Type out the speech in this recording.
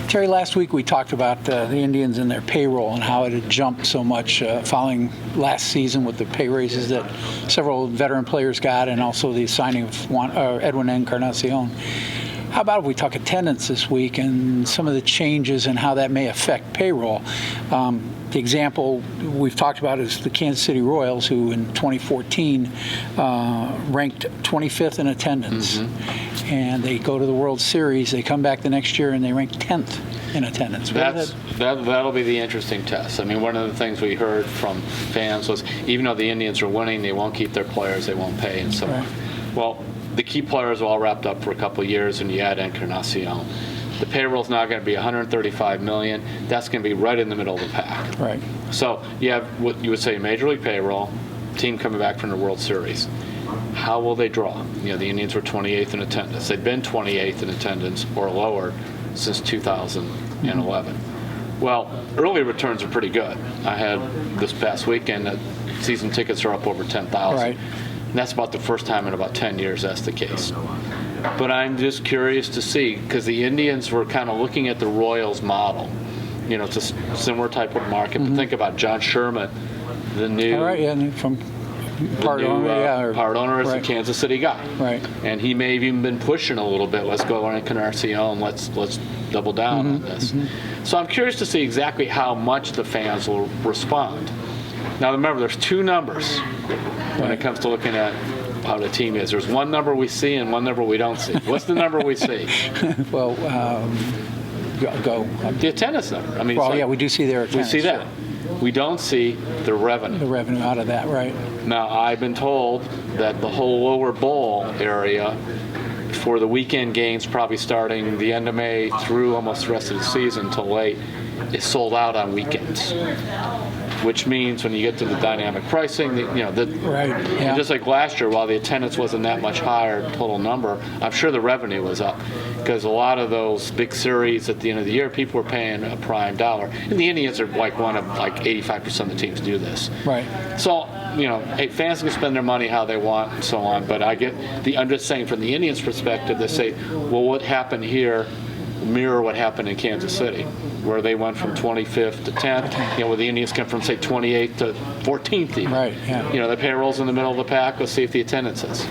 Terry, last week we talked about the Indians and their payroll and how it had jumped so much following last season with the pay raises that several veteran players got, and also the signing of Edwin Encarnacion. How about if we talk attendance this week and some of the changes and how that may affect payroll? The example we've talked about is the Kansas City Royals, who in 2014 ranked 25th in attendance. And they go to the World Series, they come back the next year, and they rank 10th in attendance. That'll be the interesting test. I mean, one of the things we heard from fans was, even though the Indians are winning, they won't keep their players, they won't pay, and so on. Well, the key players are all wrapped up for a couple of years, and you add Encarnacion. The payroll's now going to be $135 million. That's going to be right in the middle of the pack. Right. So you have what you would say Major League payroll, team coming back from the World Series. How will they draw? You know, the Indians were 28th in attendance. They've been 28th in attendance or lower since 2011. Well, early returns are pretty good. I had this past weekend that season tickets are up over 10,000. Right. And that's about the first time in about 10 years that's the case. But I'm just curious to see, because the Indians were kind of looking at the Royals model. You know, it's a similar type of market. But think about John Sherman, the new part owner is a Kansas City guy. Right. And he may have even been pushing a little bit. Let's go on Encarnacion. Let's double down on this. So I'm curious to see exactly how much the fans will respond. Now remember, there's two numbers when it comes to looking at how the team is. There's one number we see and one number we don't see. What's the number we see? Well, go. The attendance number. I mean, well, yeah, we do see their attendance. We see that. We don't see the revenue. The revenue out of that, right. Now, I've been told that the whole lower bowl area for the weekend games, probably starting the end of May through almost the rest of the season till late, is sold out on weekends. Which means when you get to the dynamic pricing, and just like last year, while the attendance wasn't that much higher total number, I'm sure the revenue was up, because a lot of those big series at the end of the year, people were paying a prime dollar. And the Indians are like one of 85% of the teams do this. Right. So, hey, fans can spend their money how they want and so on, but I'm just saying from the Indians' perspective, they say, well, what happened here mirror what happened in Kansas City, where they went from 25th to 10th, where the Indians come from, say, 28th to 14th even. Right, yeah. The payroll's in the middle of the pack. Let's see if the attendance is.